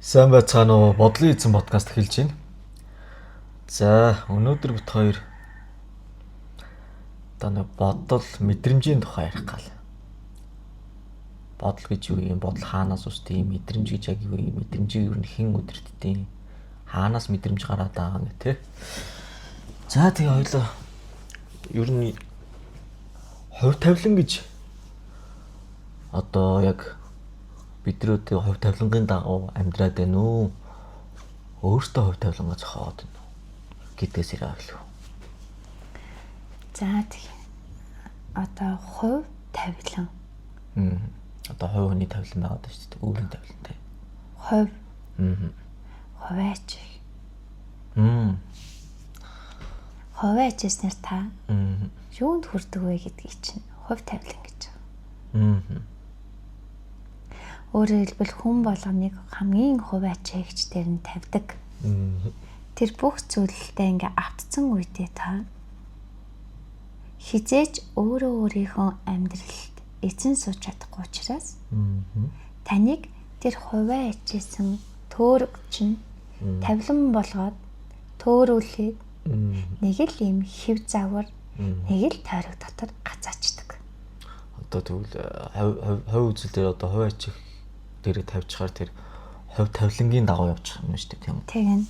Сайн байцгаана уу? Бодлын эзэн подкаст эхэлж байна. За, өнөөдөр бид хоёр нэг бодол, мэдрэмжийн тухай ярих гал. Бодол гэж юу юм? Бодол хаанаас үүсдэг юм? Мэдрэмж гэж яг юу юм? Мэдрэмжийг юу хэн өдөртдөг? Хаанаас мэдрэмж гараад байгаа гэх тээ. За, тэгээ хоёлоо ер нь хувь тавилан гэж одоо яг бидрүүдийн хувь тавилангийн дагуу амьдраад байна уу? Өөртөө хувь тавилангаа зохиоод байна уу? Гэдгээс ирээ авлаа. За тийм. Одоо хувь тавилан. Одоо хувь хүний тавилан байгаа шүү дээ. Өөрийн тавилантай. Хувь. Хуваач. Хуваачснаар та юунд хүрдэг вэ гэдгийг чинь хувь тавилан гэж байгаа. Өөрөөр хэлбэл хүн болгоныг хамгийн хуваач гэж дээр нь тавьдаг. Тэр бүх зүйлтэй ингээ автцсан үедээ та хизээч өөрийнхөө амьдралд эзэн сууж чадахгүй учраас таныг тэр хуваачсэн төөрөг чинь тавилан болгоод төөрүүлээд нэг л юм хэв завар нэг л тойрог дотор гацаачдаг. Одоо тэгвэл хувь үзэл дээр одоо хуваач дээрээ тавьчихаар тэр хувь тавилангийн дагуу явчих юм шүү дээ тийм үү? Тийм.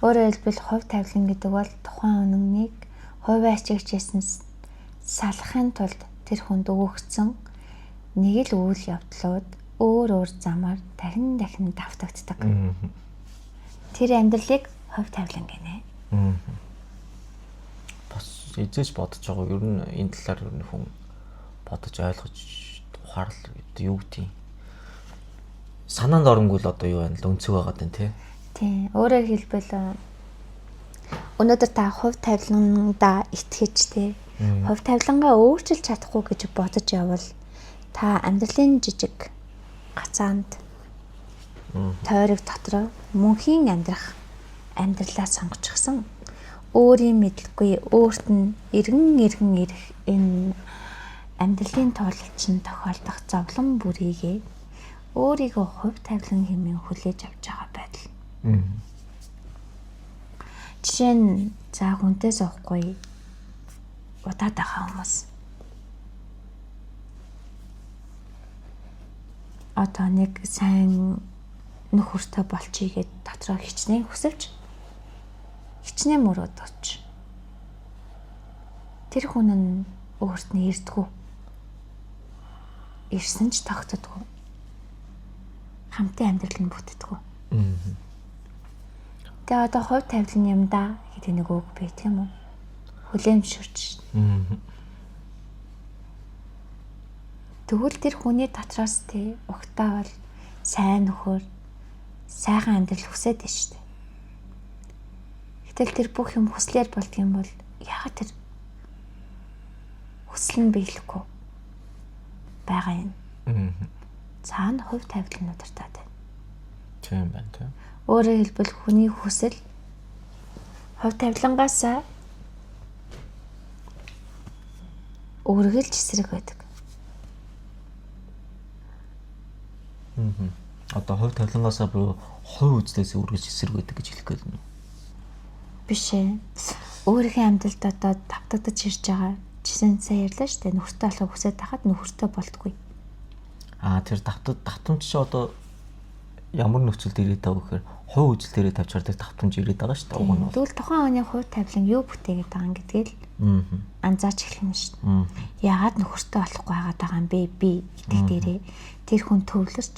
Өөрөөр хэлбэл хувь тавилан гэдэг бол тухайн үнэнийг хуваач гэжсэнс салахын тулд тэр хүнд өгөгдсөн нэг л үйл явдлууд өөр замаар дахин давтагддаг. Тэр амьдралыг хувь тавилан гинэ. Бас эзэж бодож байгаа ер нь энэ талаар ер нь хүн бодож ойлгож ухаарл юу гэдэг юм. Санаанд оронгүй л одоо юу байна л өнцөг байгаад байна тий. Өөрөөр хэлбэл өнөөдөр та хувь тавиландаа итгэж тий. Хувь тавилангаа өөрчилж чадахгүй гэж бодож явбал та амьдралын жижиг гацаанд тойрог дотроо мөнхийн амьдрах амьдралаа сонгочихсон. Өөрийн мэдлгүй өөрт нь эргэн ирэх энэ амьдралын тоололчин тохиолдох зовлон бүрийгээ өөрийгөө хувь тавилан хэмээн хүлээж авч байгаа байдал. Жишээ нь за хүнтэй суухгүй удаад байгаа хүмүүс. Одоо нэг сайн нөхөртэй болчихъя гэд дотроо хичнээн хүсвч хичнээн мөрөөд оч. Тэр хүн нь өөрт нь ирдэггүй. Ирсэн ч тогтдоггүй. Хамтын амьдрал нь бүтдэггүй. Тэгээ одоо хувь тавилан юм да гэдэг нэг үг бий тийм үү? Хүлээмжшүүлж. Тэгвэл тэр хүний дотроос тий угтаа бол сайн нөхөр, сайхан амьдрал хүсээд байна шүү дээ. Гэтэл тэр бүх юм хүслээр болдго юм бол яагаад тэр хүсэл нь биелэхгүй байгаа юм? Цаана хувь тавилан удирдаад байна. Тийм байна тийм. Өөрөөр хэлбэл хүний хүсэл хувь тавилангаас үргэлж эсрэг байдаг. Одоо хувь тавилангаас буюу хувь үзлээс үргэлж эсрэг байдаг гэж хэлэх гээд байна. Биш ээ. Өөрийнхөө амьдралд одоо давтагдаж ирж байгаа жишээ сая ярьлаа шүү дээ. Нөхөртэй болохыг хүсээд тахад нөхөртэй болдгүй. Тэр давтамж чи одоо ямар нөхцөлд ирээд байгаа гэхээр хувь үзэл дээрээ тавьчаар тэр давтамж ирээд байгаа шүү дээ. Уг нь бол. Тэгвэл тухайн хүний хувь тавилан юу бүтээгээд байгаа юм гэдгийг л анзаарч эхлэх нь шүү дээ. Яагаад нөхөртэй болохгүй байгаа юм бэ? Би гэдэг дээрээ тэр хүн төвлөрч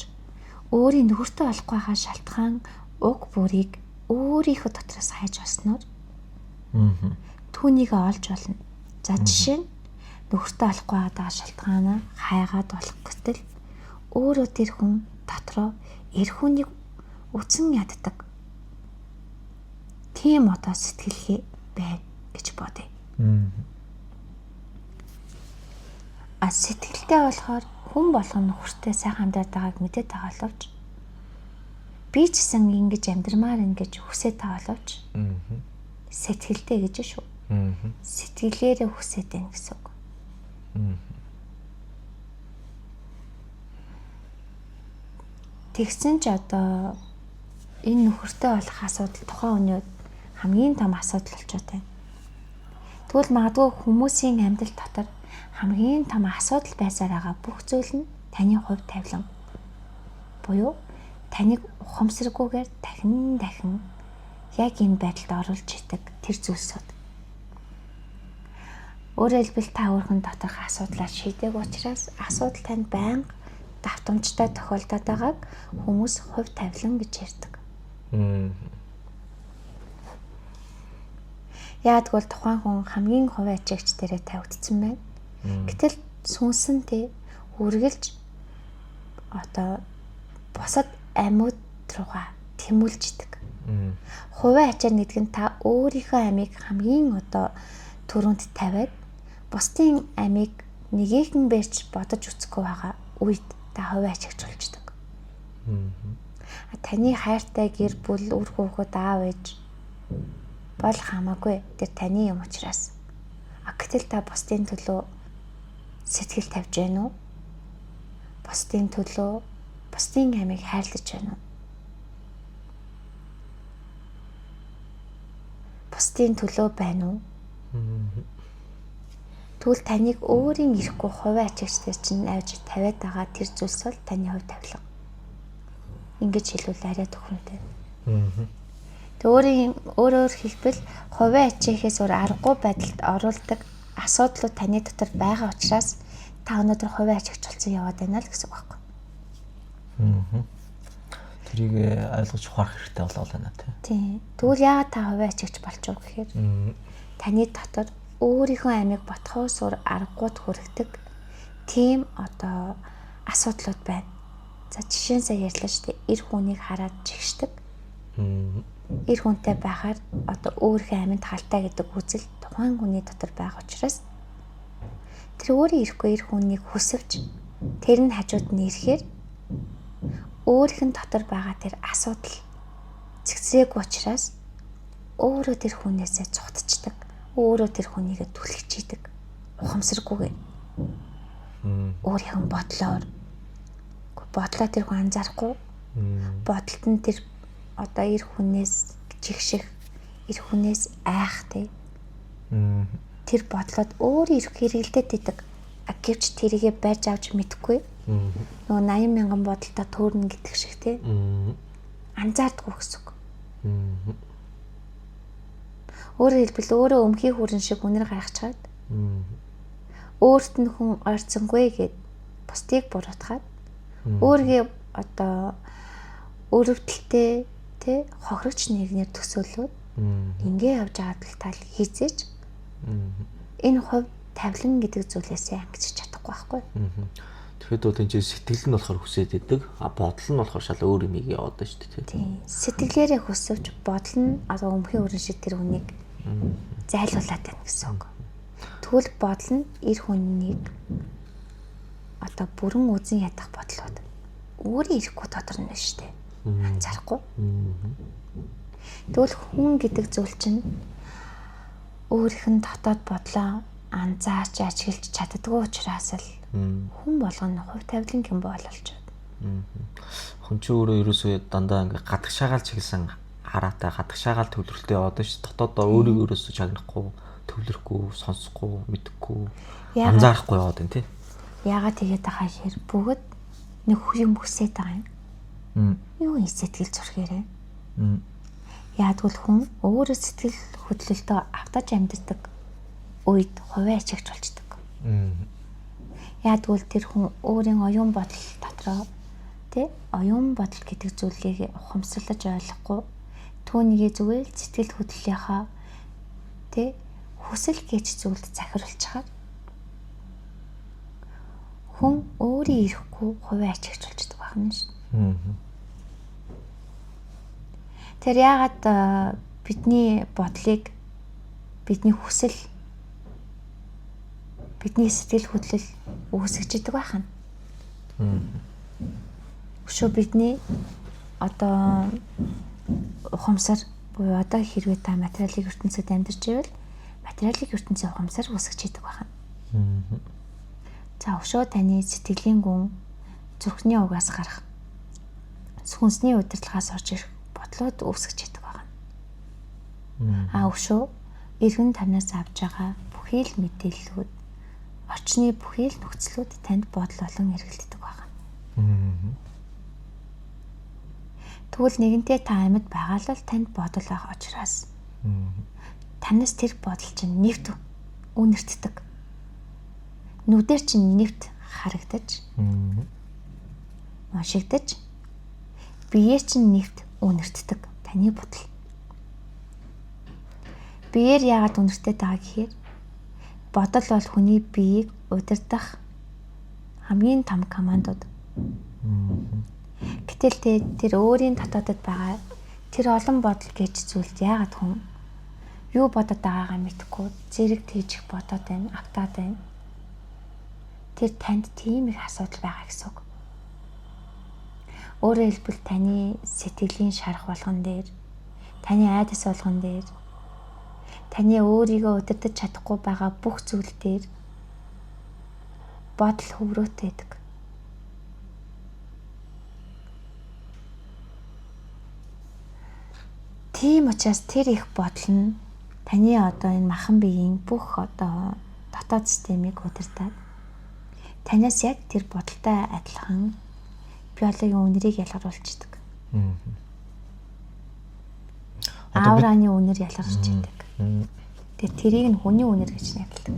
өөрийн нөхөртэй болохгүй байгаа шалтгаан уг бүрийг өөрийнхөө дотроос хайж олсноор түүнийг олж болно. За жишээ нь нөхөртэй болохгүй байгаа шалтгаанаа хайгаад болох гэтэл өөрөө тэр хүн дотроо эр хүнийг үтсэн яддаг. Тийм одоо сэтгэлгээ байна гэж бодъё. Сэтгэлтэй болохоор хүн болгон нөхөртэй сайхан амьдраад байгааг мэдээд байгаа боловч би ч гэсэн ингэж амьдрмаар ингэж хүсэж байгаа боловч сэтгэлтэй гэж шүү. Сэтгэлээрээ хүсэж байна гэсэн үг. Тэгсэн ч одоо энэ нөхөртэй болох асуудал тухайн өнөөд хамгийн том асуудал болчиход байна. Тэгвэл магадгүй хүмүүсийн амьдрал дотор хамгийн том асуудал байсаар байгаа бүх зүйл нь таны хувь тавилан. Буюу таныг ухамсаргүйгээр дахин яг энэ байдалд оруулж идэг тэр зүйлсүүд. Өөрөөр хэлбэл та өөрхөн доторх асуудлаа шийдэг учраас асуудал танд байнга давтамжтай тохиолдоод байгааг хүмүүс хувь тавилан гэж ярьдаг. Яагтвэл тухайн хүн хамгийн хувь ачаагч дээрээ тавигдсан байна. Гэтэл сүнсэнтэй үргэлж одоо бусад амьуд руугаа тэмүүлж идэг. Хувийн ачаар гэдэг нь та өөрийнхөө амийг хамгийн одоо түрүүнд тавиад бусдын амийг нэгэн бэрч бодож үзэхгүй байгаа үед та хувийн ачаагч болждаг. Таны хайртай гэр бүл, үр хүүхэд, аав ээж бол хамаагүй тэр таны юм учраас. Гэтэл та бусдын төлөө сэтгэл тавьж байна уу? Бусдын төлөө бусдын амийг хайрлаж байна уу? Бусдын төлөө байна уу? Тэгвэл таныг өөрийн ирэхгүй хувийн ачаагчтай чинь авч тавиад байгаа тэр зүйлс бол таны хувь тавилан. Ингэж хэлвэл арай төхөмтэй. Өөрөөр хэлбэл хувийн ачаахээс өөр аргагүй байдалд оруулдаг асуудлууд таны дотор байгаа учраас та өнөөдөр хувийн ачаагч болсон яваад байна л гэсэн үг байхгүй. Тэрийг ойлгож ухаарах хэрэгтэй болоо байна тийм. Тэгвэл яагаад та хувийн ачаагч болчих вэ гэхээр таны дотор өөрийнхөө амийг ботхоос өөр аргагүйд хүрэгдэг тийм одоо асуудлууд байна. За жишээ нь сая ярьлаа шүү дээ. Эр хүнийг хараад жигшдэг. Эр хүнтэй байхаар одоо өөрийнхөө аминд халтай гэдэг үзэл тухайн хүний дотор байгаа учраас тэр өөрөө ирэхгүй эр хүнийг хүсвч тэр нь хажууд нь ирэхээр өөрийнх нь дотор байгаа тэр асуудал зэгцрээгүй учраас өөрөө тэр хүнээсээ цухтчихдаг. Өөрөө тэр хүнийгээ түлхэж идэг. Ухамсаргүйгээр. Өөрийнх нь бодлоо тэр хүн анзаарахгүй. Бодолт нь тэр одоо эр хүнээс жигших, эр хүнээс айх тий. Тэр бодлоод өөрөө ирэх хэрэгэлдээд идэг. Гэвч тэрийгэ барьж авч мэдэхгүй. Нөгөө 80,000 бодолтой төөрнө гэдэг шиг тий. Анзаардгүй гэсэн үг. Өөрөөр хэлбэл өөрөө өмхий хүрэн шиг үнэр гаргачаад өөрт нь хүн ойрцонгүй гэд бусдыг буруутгаад өөргөө одоо өрөвдөлтэй тий хохирогч нэгнэр төсөөлөөд ингээ явж байгаа тал хийцээж энэ хувь тавилан гэдэг зүйлээсээ ангиж чадахгүй байхгүй. Тэгэхэд бол энэ сэтгэл нь болохоор хүсээд идэг. Бодол нь болохоор шал өөр юм яваад шүү дээ тий. Сэтгэлээрээ хүсвч бодол нь одоо өмхий хүрэн шиг тэр хүнийг зайлуулад байна гэсэн үг. Тэгвэл бодол нь эр хүнийг одоо бүрэн үзэн ядах бодлоод өөрөө ирэхгүй тодор нь шүү дээ. Анзаарахгүй. Тэгвэл хүн гэдэг зүйл чинь өөрийнх нь дотоод бодлоо анзаарч ажиглаж чаддгүй учраас л хүн болгоно хувь тавилан юм бололч. Хүн ч өөрөө ерөөсөө дандаа ингээ гадагшаагаал чиглэсэн хараатай гадагшаагаал төвлөрөлтөй яваад ш. Дотоодоо өөрийгөө ерөөсөө чагнахгүй, төвлөрөхгүй, сонсохгүй, мэдэхгүй, анзаарахгүй яваад байна тий. Яагаад тэгээд байгаа хэр бүгд нэг юм хүсээд байгаа юм. Юу юм сэтгэл зүрхээрээ. Яагтвэл хүн өөрөө сэтгэл хөдлөлтөө автаж амьддаг үед хувийн ачаагч болждаг. Яагтвэл тэр хүн өөрийн оюун бодол дотроо тий оюун бодол гэдэг зүйлийг ухамсарлаж ойлгохгүй түүнийг зүгээр л сэтгэл хөдлөлийнхаа тий хүсэл гэж зүйлд захируулж чагаад хүн өөрөө ирэхгүй хувийн ачаагч болждаг байна шүү. Тэр яагаад бидний бодлыг бидний хүсэл бидний сэтгэл хөдлөл үүсгэж идэг байх нь. Өшөө бидний одоо ухамсар буюу одоо хэрвээ та материалын ертөнцид амьдарч ивэл материалын ертөнцийн ухамсар үүсгэж идэг байх нь. За өшөө таны сэтгэлийн гүн зүрхний угаас гарах сүнсний удирдлагаас орж ирэх бодлоод үүсгэж идэг байна. Өшөө иргэн танаас авж байгаа бүхий л мэдээллүүд, орчны бүхий л нөхцлүүд танд бодол болон эргэлддэг байна. Тэгвэл нэгэнтээ та амьд байгаа л танд бодол байх учраас танаас тэр бодол чинь нэвт үнэртдэг. Нүдээр чинь нэвт харагдаж, уншигдаж, биеэр чинь нэвт үнэртдэг таны бодол. Биеэр яагаад үнэртдэг байгаа гэхээр бодол бол хүний биеийг удирдах хамгийн том командууд. Гэтэл тэр өөрийн дотоодод байгаа тэр олон бодол гэж зүйлд яагаад хүн юу бодоод байгаагаа мэдэхгүй зэрэг тийжих бодоод байна, автаад байна. Тэр танд тийм их асуудал байгаа гэсэн үг. Өөрөөр хэлбэл таны сэтгэлийн шарах болгон дээр, таны айдас болгон дээр, таны өөрийгөө удирдах чадахгүй байгаа бүх зүйл дээр бодол хөврөөтэй байдаг. Тийм учраас тэр их бодол нь таны одоо энэ махан биеийн бүх одоо дотоод системийг удирдах. Танаас яг тэр бодолтой адилхан биологийн үнэрийг ялгаруулчихдаг. Аураны үнэр ялгарч идэг. Тэгээд тэрийг нь хүний үнэр гэж нэрлэдэг.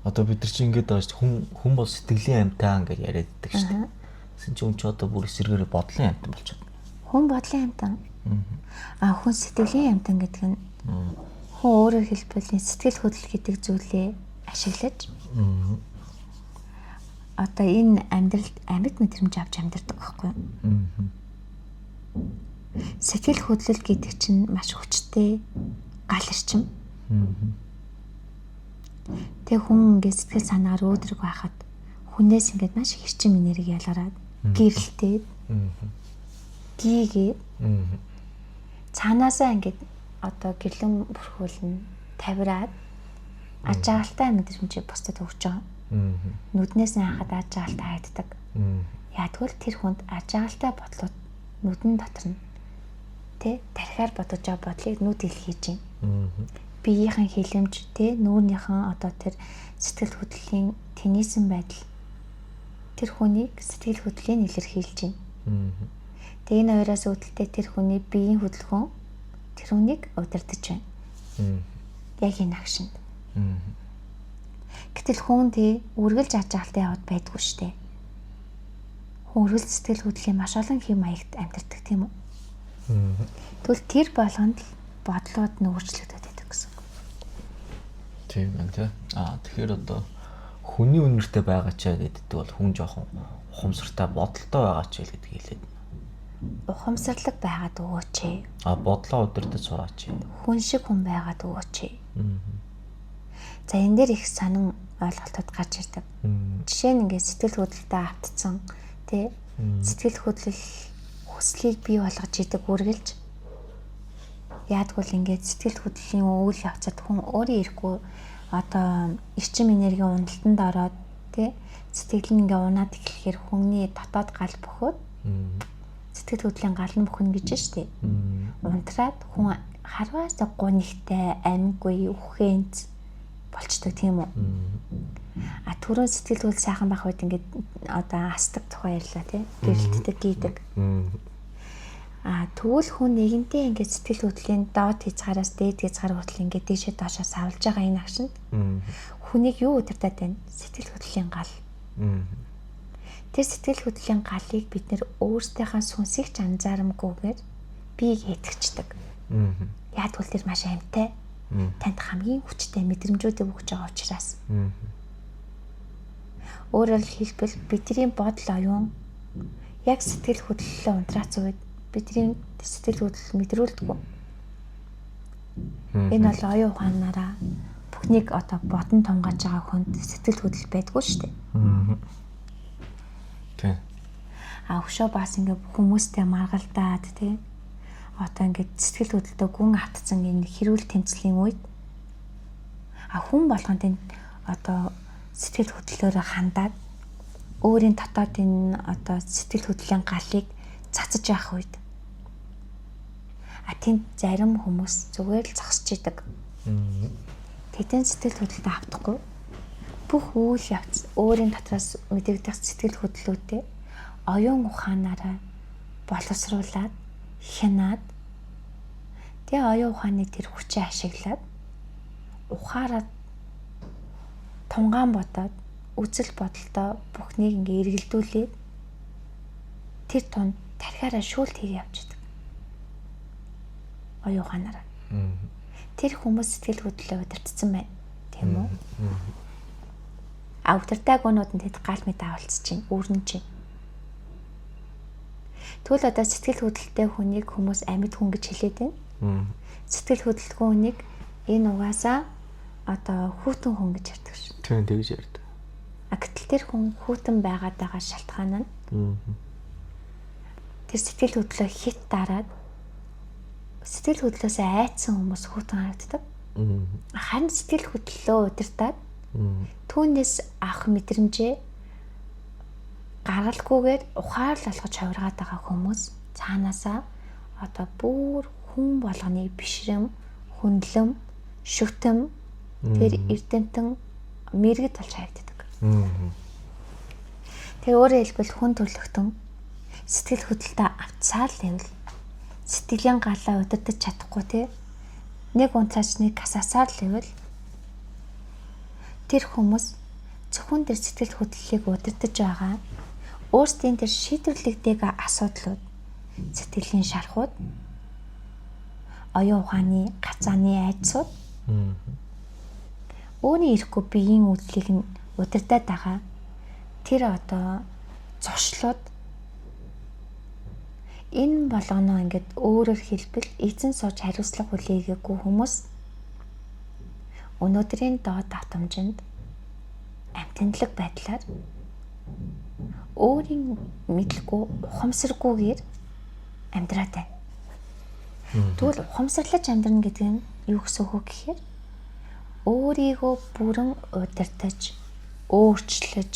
Одоо бид нар чинь ингээд байгаа шүү дээ. Хүн бол сэтгэлийн амьтан гэж яриад байдаг шүү дээ. Тэгсэн чинь ч одоо бүр эсэргээр бодлын амьтан болчиход. Хүн бодлын амьтан. Хүн сэтгэлийн амьтан гэдэг нь хүн өөрөөр хэлбэл сэтгэл хөдлөл гэдэг зүйлээ ашиглаж одоо энэ амьдралд амьд мэдрэмж авч амьдардаг байхгүй юу? Сэтгэл хөдлөл гэдэг чинь маш хүчтэй гал ирчим. Тэг хүн ингээд сэтгэл санаагаар өөдрөг байхад хүнээс ингээд маш их эрчим энерги ялгараад гэрэлтээд гийгээд цаанаасаа ингээд одоо гэрлэн бүрхүүлнэ тавираад ажаалтай мэдрэмж бусдад өгч байгаа. Нүднээс нь хахад ажаалтай хайддаг. Ягдвал тэр хүнд ажаалтай бодлууд нүдэн дотор нь тархиар бодож байгаа бодлыг нүд илгээж байна. Биеийнхэн хилэмж нүүрнийхэн одоо тэр сэтгэл хөдлөлийн тэнийсэн байдал тэр хүнийг сэтгэл хөдлөлийн илэрхийлж байна. Тэгээ энэ хоёроос үүдэлтэй тэр хүний биеийн хөдөлгөөн тэр хүнийг удирдах байна. Яг энэ агшинд. Гэтэл хүн үргэлж ажаалтай яваад байдгүй шүү дээ. Хүн үргэлж сэтгэл хөдлөлийн маш олон хэм маягт амьдардаг тийм үү? Тэгвэл тэр болгонд л бодлууд нь өөрчлөгдөд байдаг гэсэн. Тийм байна тий. Тэгэхээр одоо хүний үнэртэй байгаа ч гэдэг бол хүн жоохон ухамсартай бодолтой байгаа ч гэдэг хэлээд. Ухамсарлаг байгаад өгөөч. Бодлоо удирдах сураач. Хүн шиг хүн байгаад өгөөч. За энэ дээр их сонин ойлголтууд гарч ирдэг. Жишээ нь ингээд сэтгэл хөдлөлтөд автцсан сэтгэл хөдлөл хүслийг бий болгож идэг үргэлж яадгүй ингээд сэтгэл хөдлөлийн үйл явцад хүн өөрөө ирэхгүй одоо эрчим энергийн уналтанд ороод сэтгэл нь ингээд унаад эхлэхээр хүний дотоод гал бөхөөд сэтгэл хөдлөлийн гал нь бүхэн гэж штэ. Унтраад хүн харваасаа гунигтай амьгүй үхэнц болчдөг тийм үү? Түрүүн сэтгэл хөдлөл сайхан байх үед ингээд одоо асдаг тухай ярьлаа тий. Гэрэлтдэг гийдэг. Тэгвэл хүн нэгэнтээ ингээд сэтгэл хөдлөлийн доод хязгаараас дээд хязгаар хүртэл ингээд дээшээ доошоос авалж байгаа энэ агшинд хүнийг юу удирдах вэ? Сэтгэл хөдлөлийн гал. Тэр сэтгэл хөдлөлийн галыг бид нэр өөрсдийнхээ сүнсийг ч анзаарамгүйгээр биеийг итгэждэг. Яадвал тэр маш амьтай. Танд хамгийн хүчтэй мэдрэмжүүдийг өгч байгаа учраас. Өөрөөр хэлбэл бидний бодол оюун яг сэтгэл хөдлөлөө унтрац үед бидний сэтгэл хөдлөл мэдрүүлдэг. Энэ бол оюун ухаанаараа бүхнийг одоо бодон тунгааж байгаа хүнд сэтгэл хөдлөл байдгүй шүү дээ. Тэг. Өшөө бас ингээ хүмүүстэй маргалдаад одоо ингээд сэтгэл хөдлөлтөө гүн автцсан энэ хэрүүл тэмцлийн үед хүн болгонд энэ одоо сэтгэл хөдлөлөөрөө хандаад өөрийн дотоодын одоо сэтгэл хөдлөлийн галыг цацаж явах үед тийм зарим хүмүүс зүгээр л зогсож идэг. Тэдэн сэтгэл хөдлөлтөд автахгүй бүх үйл явц өөрийн дотроос мэдэгдэх сэтгэл хөдлөлтүүдээ оюун ухаанаараа боловсруулад хянаад тэгээ оюун ухааны тэр хүчээ ашиглаад ухаараад тунгаан бодоод үзэл бодолтой бүхнийг ингээ эргэлдүүлээд тэр тунд тархиараа шүүлт хийж явж идэг. Оюун ухаанаараа. Тэр хүмүүс сэтгэл хөдлөлөө удирдсан байна. Тийм үү? Удирдааг өнүүд нь тэд гал мэд авалцж чинь, үүрнэ чинь. Тэгвэл одоо сэтгэл хөдлөлтэй хүнийг хүмүүс амьд хүн гэж хэлээд байна. Сэтгэл хөдлөлтгүй хүнийг энэ угаасаа одоо хүүтэн хүн гэж ярьдаг шүү. Тийм тэгж ярьдаг. Гэтэл тэр хүн хүүтэн байгаад байгаа шалтгаан нь тэр сэтгэл хөдлөлөө хит дараад сэтгэл хөдлөлөөсөө айцсан хүмүүс хүүтэн харагддаг. Харин сэтгэл хөдлөлөө удирдаад түүнээс авах мэдрэмжээ гаргалгүйгээр ухаал болгож хувиргаад байгаа хүмүүс цаанаасаа одоо бүр хүн болгоны бишрэм, хүндлэм, шүтэм тэр эрдэмтэн мэрэгд болж харагддаг. Тэгээ өөрөөр хэлбэл хүн төрлөختөн сэтгэл хөдлөлтөд автсаар л байвал сэтгэлийн галаа удирдах чадахгүй те нэг унцаач нэг асаасаар л байвал тэр хүмүүс зөвхөн тэр сэтгэл хөдлөлийг удирдах байгаа өөрсдийн тэр шийдвэрлэгдээг асуудлууд сэтгэлийн шархууд оюун ухааны гацааны айдсууд өөрийн ирэхгүй биеийн үйлчлэгийг нь удирдах байгаа тэр одоо зуршлууд энэ болгоно ингээд өөрөөр хэлбэл эзэн сууж хариуцлага хүлээгээгүй хүмүүс өнөөдрийн доод давтамжинд амтналаг байдлаар өөрийн мэдлгүй ухамсаргүйгээр амьдраад байна. Тэгвэл ухамсарлаж амьдрна гэдэг нь юу гэсэн үг гэхээр өөрийгөө бүрэн удирдах, өөрчлөж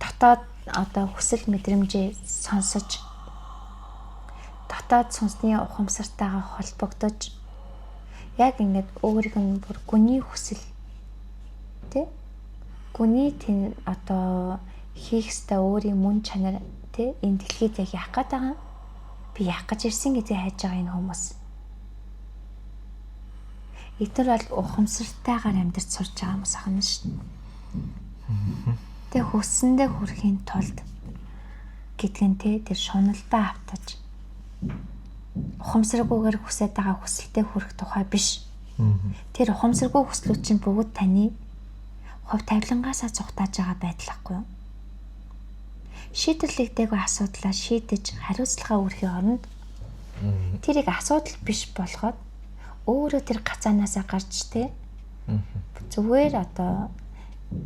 дотоод одоо хүсэл мэдрэмжээ сонсож дотоод сүнсний ухамсартайгаа холбогдож яг ингээд өөрийг нь бүр гүний хүсэл тий гүний тэн одоо хийх ёстой өөрийн мөн чанар тий энэ дэлхийд яг яах гээд байгаа би яах гэж ирсэн гэдгийг хайж байгаа энэ хүмүүс эдгээр бол ухамсартайгаар амьдарч сурч байгаа хүмүүс ахна шүү дээ. Тэг хүссэндээ хүрэхийн тулд гэдгэнтэй тэр шуналдаа автаж ухамсаргүйгээр хүсэж байгаа хүсэлтэд хүрэх тухай биш. Тэр ухамсаргүй хүслүүд чинь бүгд таны хувь тавилангаасаа цугтааж байгаа байдал ахгүй юу? Шийдвэрлэгдээгүй асуудлаа шийдэж хариуцлагаа өрхийн оронд тэрийг асуудал биш болгоод өөрөө тэр гацаанаасаа гарч тэ зүгээр одоо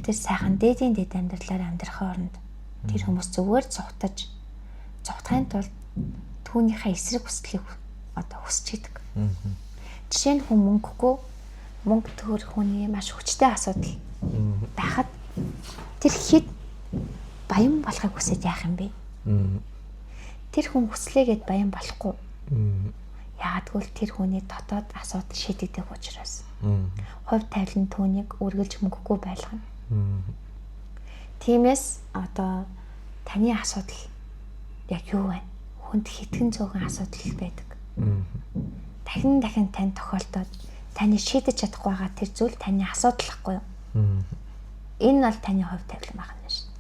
тэр сайхан дээдийн дэд амьдралаар амьдрахын оронд тэр хүмүүс зүгээр цугтахын тулд түүнийхээ эсрэг хүслийг одоо хүсч идэг. Жишээ нь хүн мөнгөгүй мөнгө төгрөг хүний маш хүчтэй асуудал байхад тэр хэд баян болохыг хүсэж яах юм бэ? Тэр хүн хүслээгээд баян болохгүй. Яагад гэвэл тэр хүний дотоод асуудал шийдэгдэх учраас. Хувь тавилан түүнийг үргэлж мөнгөгүй байлгана. Тиймээс одоо таны асуудал яг юу вэ? Хүнд хитгэн цөөхөн асуудал байдаг. Дахин тань тохиолдоод таны шийдэж чадахгүй байгаа тэр зүйл таны асуудал ахгүй юу? Энэ бол таны хувь тавилан байна шүү.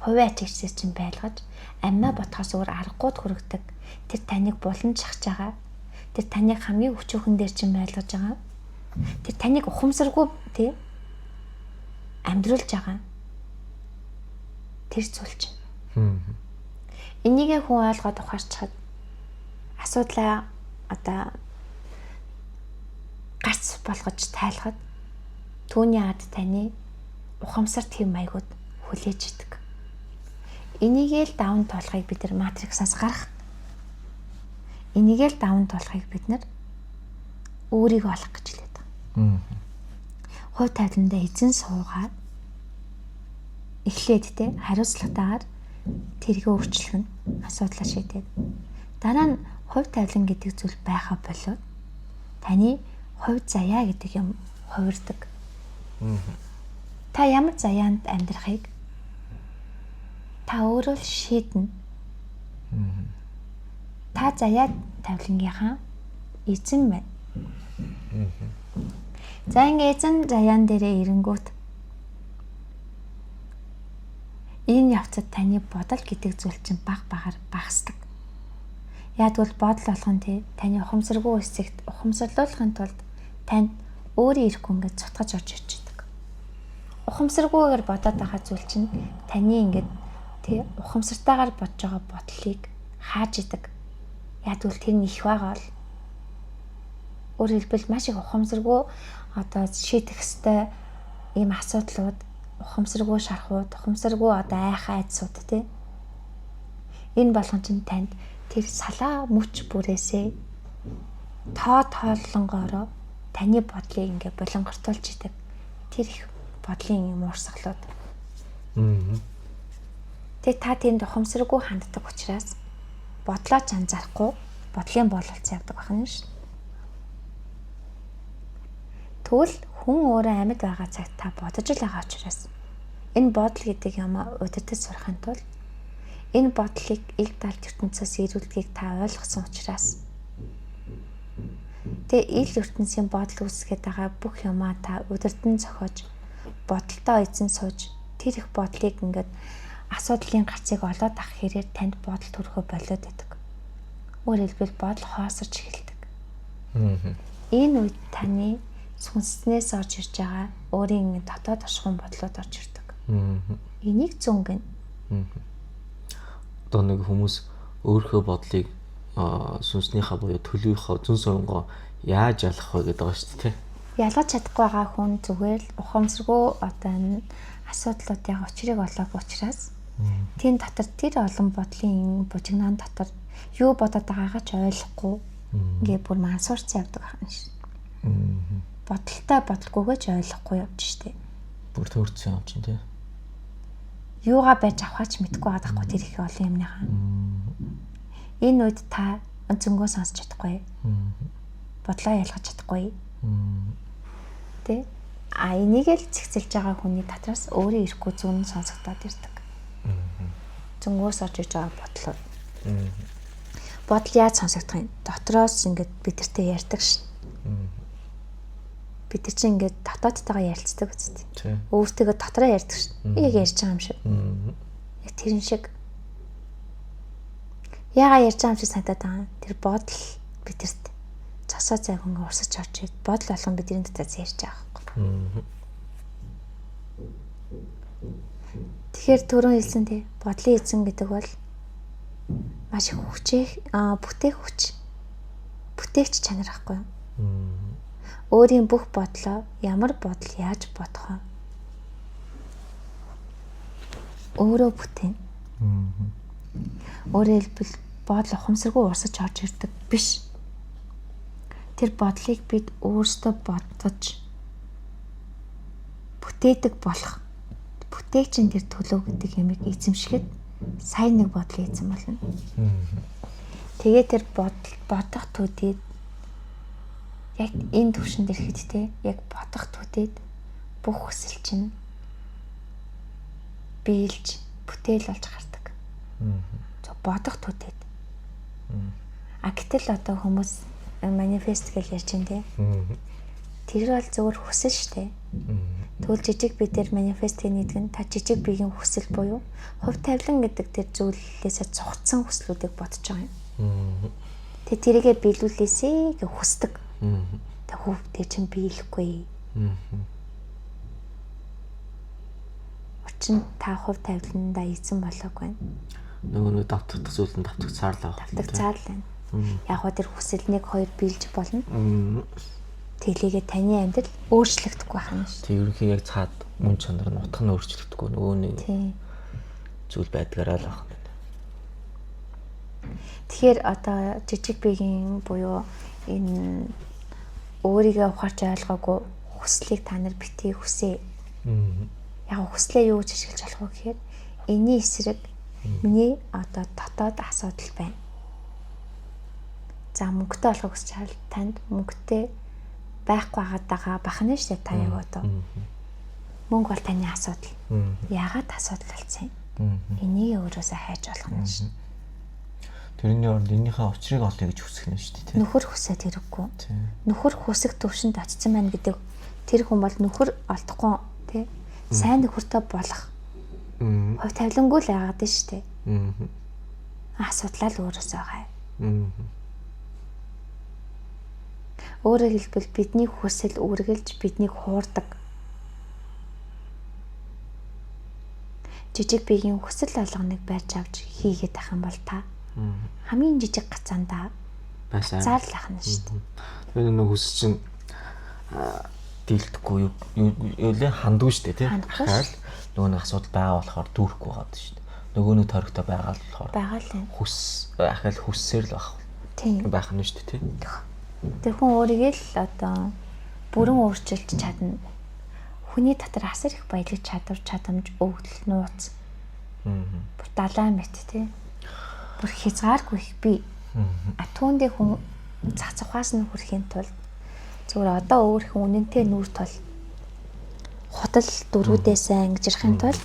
Хувиа чигсээ чинь байлгаж амиа ботхоос өөр аргагүйд хүрэгдэг. Тэр таныг булан шахаж байгаа. Тэр таныг хамгийн өчүүхэн дээр чинь байлгаж байгаа. Тэр таныг ухамсаргүй тий амьдруулж байгаа. Тэр зүйл чинь. Энийгээ хүн ойлгоод ухаарчхад асуудлаа одоо гарц болгож тайлахад түүний ад таны ухамсарт хэм маягууд хүлээж идэг. Энийгээ л даван туулахыг бид нар матриксаас гарах. Энийгээ л даван туулахыг бид нар өөрийгөө олох гэж хэлээд байгаа. Хувь тавиландаа эзэн суугаад эхлээд те хариуцлагатайгаар тэргээ өөрчлөх нь асуудлаа шийдээд дараа нь хувь тавилан гэдэг зүйл байхаа болоод таны хувь заяа гэдэг юм хувирдаг. Та ямар заяанд амьдрахыг та өөрөө л шийднэ. Та заяа тавилангийнхаа эзэн байна. За ингээ эзэн заяан дээрээ ирэнгүүт энэ явцад таны бодол гэдэг зүйл чинь багаар багасдаг. Ягдвал бодол болгон таны ухамсаргүй хэсэгт ухамсарлуулахын тулд танд өөрийн ирэхгүй ингээд цутгаж орж ичдэг. Ухамсаргүйгээр бодоод байгаа зүйл чинь таны ингээд ухамсартайгаар бодож байгаа бодлыг хааж идэг. Ягдвал тэр нь их байгаа бол өөрөөр хэлбэл маш их ухамсаргүй одоо шийдэх ёстой ийм асуудлууд, ухамсаргүй шархууд, ухамсаргүй одоо айхаа айдсууд тий. Энэ болгон чинь танд тэр салаа мөч бүрээсээ тоолонгоороо таны бодлыг ингээ булангартуулж идэг. Тэр их бодлын юм уурсгалууд. Тэгээ та тэнд ухамсаргүй ханддаг учраас бодлоо ч анзаарахгүй бодлын бололцоо явдаг байна шүү. Тэгвэл хүн өөрөө амьд байгаа цагт та бодож л байгаа учраас энэ бодол гэдэг юм удирдах сурахын тулд энэ бодлыг ил далд ертөнцөөс ирүүлдгийг та ойлгосон учраас тэгээ ил ертөнцийн бодол үүсгээд байгаа бүх юмаа та удирдан зохиож бодолтой эзэн сууж тэр их бодлыг ингээд асуудлын гацыг олоод авах хэрээр танд бодол төрөхө болоод идэг. Өөрөөр хэлбэл бодол хоосорч эхэлдэг. Энэ үед таны сүнснээс орж ирж байгаа өөрийн дотоод ашигын бодлоод орж ирдэг. Энийг зүнгэн. Одоо нэг хүмүүс өөрийнхөө бодлыг сүнснийхаа буюу төлөвийнхөө зүн сонгоо яаж ялах вэ гэдэг байгаа шүү дээ. Ялгаж чадахгүй байгаа хүн зүгээр л ухамсаргүй одоо энэ асуудлуудын учрыг олоогүй учраас тийм дотор тэр олон бодлын бужигнаан дотор юу бодоод байгаагаа ч ойлгохгүй ингээ бүр мансуурч явдаг байна шүү. Бодолтой бодлгүйгээ ч ойлгохгүй явж штэ. Бүр төрцөн явж тийм. Юугаа байж авахаач мэдгүй байгаа хгүй тэр их олон юмныхаа. Энэ үед та зөнгөө сонсч чадахгүй. Бодлоо ялгаж чадахгүй. Тэ? Энийг л зэгцэлж байгаа хүний татраас өөрөө ирэхгүй зүн сонсогдоод ирдэг. Зөнгөөс орж иж байгаа бодлоо. Бодол яаж сонсогдох юм? Дотроос ингээд бидэртэй ярьдаг шин. Бид нар чинь ингээд дотоодтойгоо ярилцдаг үстэй. Өөртөө дотроо ярьдаг шин. Яг ярьж байгаа юм шиг. Яг тэрэн шиг. Яагаад ярьж байгаа юм шиг санагдаад байгаа. Тэр бодол бидэрт цосоо зайг ингээ урсаж орж ирд. Бодол болгон бидний дотоос ярьж байгаа байхгүй. Тэгэхээр түрүүн хэлсэн тий бодлын эзэн гэдэг бол маш их бүтээх хүч. Бүтээгч чанар байхгүй юу? Өөрийн бүх бодлоо ямар бодол яаж бодох вэ? Өөрөө бүтээн. Өөрөөр хэлбэл бодол ухамсаргүй урсаж орж ирдэг биш. Тэр бодлыг бид өөрсдөө бодож бүтээдэг болох. Бүтээгчин тэр төлөв гэдэг ямиг эзэмшихэд сайн нэг бодлын эзэн болно. Тэгээ тэр бодох төдийд яг энэ төвшөнд ирэхэд те яг бодох төдийд бүх хүсэл чинь биелж бүтээл болж гардаг. Бодох төдийд. Гэтэл одоо хүмүүс манифест гэж ярьж байна те. Тэр бол зөвхөн хүсэл штэ. Тэгвэл жижиг бие дээр манифестийн нэгдэг нь та жижиг биеийн хүсэл буюу хувь тавилан гэдэг тэр зүйлээсээ цогцсон хүслүүдийг бодож байгаа юм. Тэгээ тэрийгэ биелүүлээсэй гэж хүсдэг. Тэг хөв тэр чинь биелэхгүй. Очин та хувь тавиландаа эзэн болоогүй. Нөгөө давтагдах зүйл нь давтагцаарлаа. Давтагцаарлаа. Яг хоо тэр хүсэл 1 2 биелж болно. Тэглээгээ таны амьдрал өөрчлөгдөхгүй байна шүү. Тэг ерөнхий яг цаад мөн чанар нь утга нь өөрчлөгдөхгүй нөгөө нэг зүйл байдгаараа л байна. Тэгэхээр одоо жижиг биеийн буюу энэ өөрийгөө ухаарч ойлгоогүй хүслийг та нар битгий хүсээ. яг хүслээ юу гэж ашиглаж болох вэ гэхээр энэний эсрэг миний одоо дотоод асуудал байна. За мөнгөтэй болохыг хүсч чаавал танд мөнгөтэй байхгүй байгаа бахна шүү дээ та яг одоо. Мөнгө бол таны асуудал. Яагаад асуудал болсон юм? Энийг өөрөөсөө хайж болох нь шүү. Тэрний оронд энийхээ учрыг олъё гэж хүсэх нь шүү дээ. Нөхөр хүсээд хэрэггүй. Нөхөр хүсэх төвшөнд очсон байна гэдэг тэр хүн бол нөхөр олдохгүй тий. Сайн нөхөртэй болох. Хов тавилангүй л яагаад нь шүү дээ. Асуудлаа л өөрөөсөө хай. Өөрөөр хэлбэл бидний хүсэл үргэлж биднийг хуурдаг. Жижиг биеийн хүсэл болгоныг барьж авч хийгээд ах юм бол та хамгийн жижиг гацаандаа заарлах нь шүү дээ. Тэр нэг хүсэл чинь дийлдэхгүй юу лээ хандгүй шүү дээ тий. Ахаал нөгөө нэг асуудал байгаа болохоор дүүрэхгүй байгаа шүү дээ. Нөгөө нэг тойрогтой байгаа л болохоор байгаа л юм. Ахаал хүссээр л байх. Тийм байх нь шүү дээ тий. Тэр хүн өөрийгөө л одоо бүрэн өөрчилж чадна. Хүний дотор асар их баялаг чадамж өгдөл нууц. Бүр далай мэт тий. Бүр хязгааргүй их би. Түүндээ хүн цацхаас нь хүрэхийн тулд зүгээр одоо өөрийнхөө үнэнтэй нүүр тул хотол дөрүүдээс ангижрахын тулд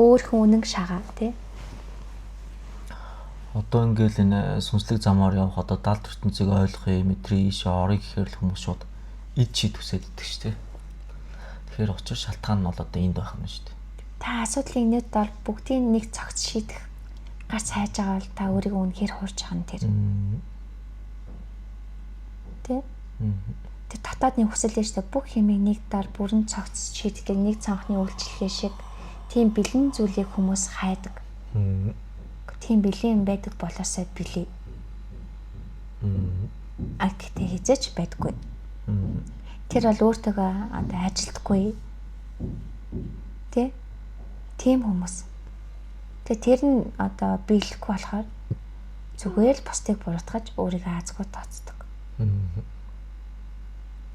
өөрийнхөө үнэн шагаа тий. Одоо ингээл энэ сүнслэг замаар явах одоо далд ертөнцийг ойлгохыг мэдрээ ийшээ орё гэхээр л хүмүүс шууд ид чид хүсээд идэх шүү дээ. Тэгэхээр учир шалтгаан нь бол одоо энд байх нь шүү дээ. Та асуудлыг нэг дор бүгдийг нэг цогц шийдэх гац хайж байгаа бол та өөрийгөө үнэхээр хуурж байгаа нь тэр. Тэ? Тэр дотоодны хүсэл дээр шүү дээ. Бүх хэмийг нэг дор бүрэн цогц шийддэг нэг цанхны үйлчлэгээ шиг тийм бэлэн зүйлийг хүмүүс хайдаг. Тийм бэлэн байдаг болоосоо билий. Гэхдээ хизээч байдаггүй. Тэр бол өөртөөгөө одоо ажилтгүй. Тэ? Тийм хүмүүс. Тэр нь одоо биелэхгүй болохоор зүгээр л бусдыг буруутгаж өөрийгөө азгүй тооцдог.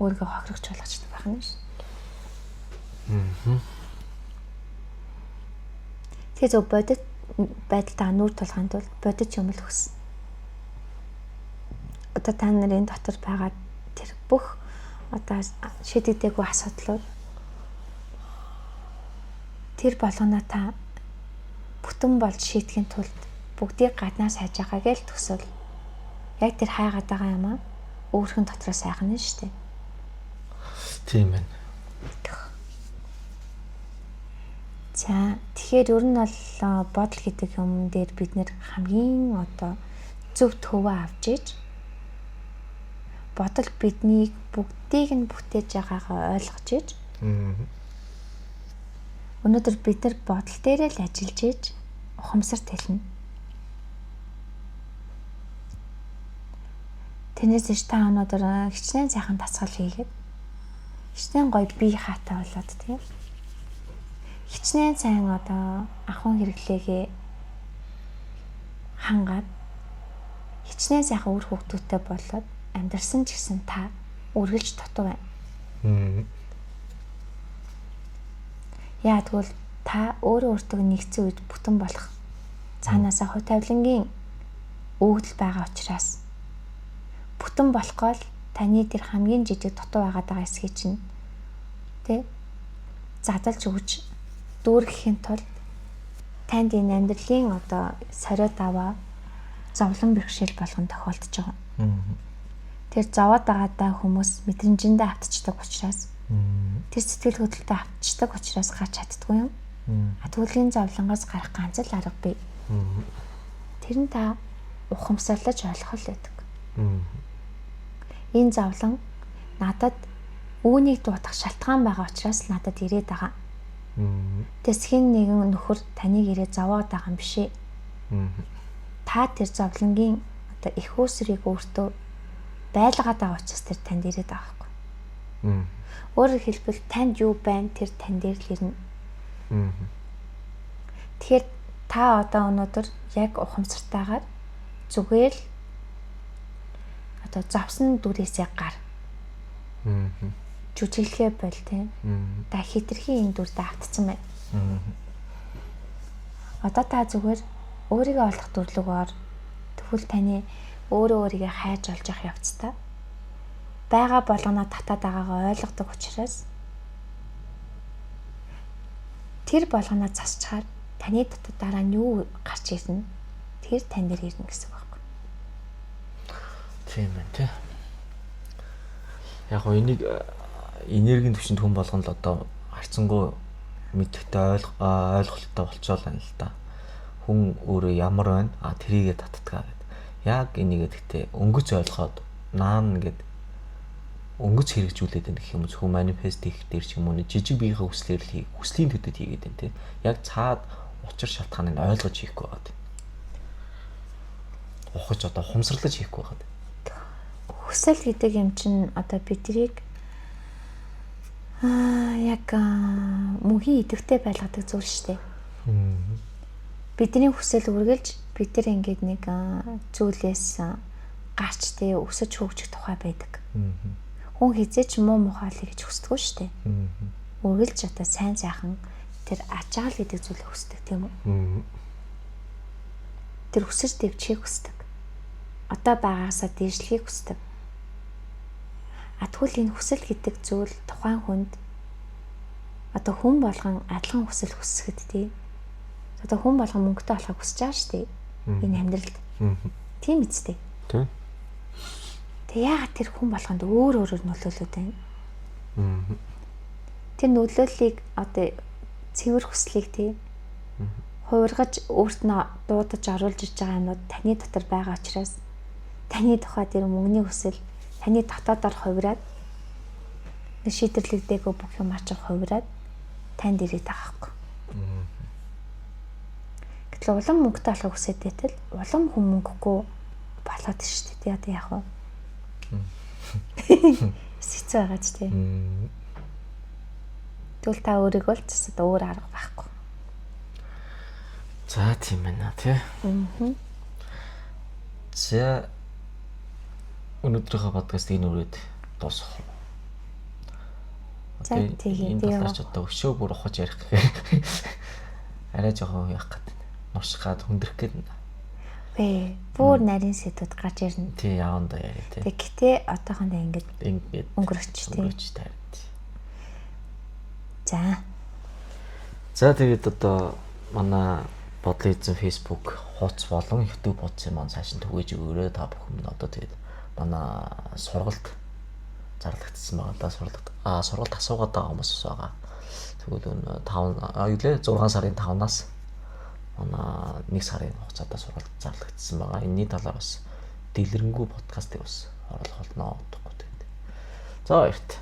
Өөрийгөө хохирогч болгочтой байх нь шүү. Тэгээ зөв бодит байдалтаа нүүр тулахын тулд бодит юм л хүс. Одоо та нарын дотор байгаа тэр бүх одоо шийдэгдээгүй асуудлууд тэр болгоно та бүтэн болж шийдэхин тулд бүгдийг гаднаас хайж байгаа гээл төсөөл. Яг тэр хайгаад байгаа юм аа өөрхөн дотроо сайхан нь шүү дээ. Тийм байна. За тэгэхээр ер нь бол бодол гэдэг юм дээр бид нэр хамгийн одоо зөв төвөө авч иж бодол биднийг бүгдийг нь бүтээж байгаагаа ойлгож иж өнөөдөр бид нар бодол дээрээ л ажиллаж иж ухамсарт хэлнэ. Тэрнээс иш та өнөөдөр хичнээн сайхан дасгал хийгээд хичнээн гоё бие хаатай болоод тийм хичнээн сайн одоо ахуйн хэрэглээгээ хангаад хичнээн сайхан үр хөвгтүүтэй болоод амьдарсан ч гэсэн та үргэлж дутуу байна. Яа тэгвэл та өөрөө өөртөө нэгцэн үед бүтэн болох цаанаасаа хувь тавилангийн өгдөл байгаа учраас бүтэн болохгүй л таны тэр хамгийн жижиг дутуу байгаа эсхий чинь тэ задалж өгч дүүргэхийн тулд танд энэ амьдралын одоо сориод аваа зовлон бэрхшээл болгон тохиолдож байгаа. Тэр зовоод байгаадаа хүмүүс мэдрэмжэндээ автчихдаг учраас тэр сэтгэл хөдлөлтөд автчихдаг учраас гарч чаддгүй юм. Түлгийн зовлонгоос гарах ганц л арга бий. Тэр нь та ухамсарлаж ойлгох л байдаг. Энэ зовлон надад үүнийг дуудах шалтгаан байгаа учраас надад ирээд байгаа. Тэсхийн нэгэн нөхөр таныг ирээд зовоод байгаа юм бишээ. Та тэр зовлонгийн одоо их үүсрийг өөртөө байлгаад байгаа учраас тэр танд ирээд байгаа байхгүй. Өөрөөр хэлбэл танд юу байна тэр тань дээр л ирнэ. Тэгэхээр та одоо өнөөдөр яг ухамсартайгаар зүгээр л одоо зовсон дүрээсээ гар. жүжиглэхээ бол тийм. Та хитрхийн энэ дүрдээ автцсан байна. Одоо та зүгээр өөрийгөө олох дүрлэгөөр тэгвэл таны өөрийгөө хайж олж явах явцтай. Бага болгоно татаад байгаагаа ойлгодог учраас тэр болгоно засчаар таны дотор дараа нь юу гарч ирнэ? Тэр тань дээр ирнэ гэсэн үг байхгүй. Тийм байна тий. Яг гоо энийг энергийн түвшинд хүн болгоно л одоо хайцсангуу мэдхтэй ойлголттой болчоол байна л да. Хүн өөрөө ямар байна? Тэрийгэ татдгаа гэд. Яг энийгээ гэхдээ өнгөц ойлгоод наан гэд өнгөц хэрэгжүүлээд байх юм зөвхөн манифест хийх дээр ч юм уу жижиг биеийнхээ хүслээр л хүслийн төдөд хийгээд байна тий. Яг цаад учир шалтгааныг ойлгож хийхгүй байгаа. Ухаж одоо хумсралж хийхгүй байгаа. Хүсэл гэдэг юм чинь одоо бидрийг яг мөнхийн идэвхтэй байлгадаг зүйл шүү дээ. Бидний хүсэл үргэлж бид нар ингээд нэг зүйлээс гарч тэ өсөж хөгжих тухай байдаг. Хүн хизээч муу мухаалыг гэж хүсдэггүй шүү дээ. Үргэлж одоо сайн сайхан тэр ачаал гэдэг зүйлийг хүсдэг тийм үү? Тэр өсөж дэвчхийг хүсдэг. Одоо байгаагасаа дээшлэхийг хүсдэг. Тэгвэл энэ хүсэл гэдэг зүйл тухайн хүнд одоо хүн болгон адилхан хүсэл хүсэхэд тий. Одоо хүн болгон мөнгөтэй болохыг хүсэж байгаа шүү дээ. Энэ амьдралд. Тийм үстэй. Тий. Тэг яагаад тэр хүн болгонд өөр өөрөөр нөлөөлөд байна? Тэр нөлөөллийг одоо цэвэр хүслийг тий. Хувиргаж өөрт нь дуудаж оруулж иж байгаа юмнууд таны дотор байгаа учраас таны тухай тэр мөнгөний хүсэл таны дотоодоор хувираад нэг шийдэрлэгдээгүй бүх юм ачаа хувираад танд ирээд байгаа хэрэг. Гэтэл улам мөнгөтэй болохыг хүсэж байтал улам хүн мөнгөгүй болоод шүү дээ. Одоо яг нь сэцүү байгаа ч тийм. Тэгвэл та өөрийгөө л цэсэд өөр арга байхгүй. За тийм байна тий. За өнөөдрийнхөө подкастыг нүрээд дуусгах. За тийм. Талаарч одоо өшөө бүр ухаж ярих гэхээр арай жоохон яах гэдэг. Нушгаад хүндрэх гэдэг. Бүр нарийн сэдвүүд гарч ирнэ. Тий, яванда яриа тий. Гэтэ одоохондоо ингэж өнгөрч таард. За тэгээд одоо манай бодлын эзэн Facebook хуудас болон YouTube хуудсын маань цааш нь түгээж өгөөрэй та бүхэн. Одоо тэгээд манай сургалт зарлагдсан байгаа да сургалт асуугаад байгаа хүмүүс байгаа. Тэгвэл 6 сарын 5-наас манай 1 сарын хугацаатаа сургалт зарлагдсан байгаа. Энэний талаар бас дэлгэрэнгүй подкастыг бас оруулах болно гэдэггүй. За баярт.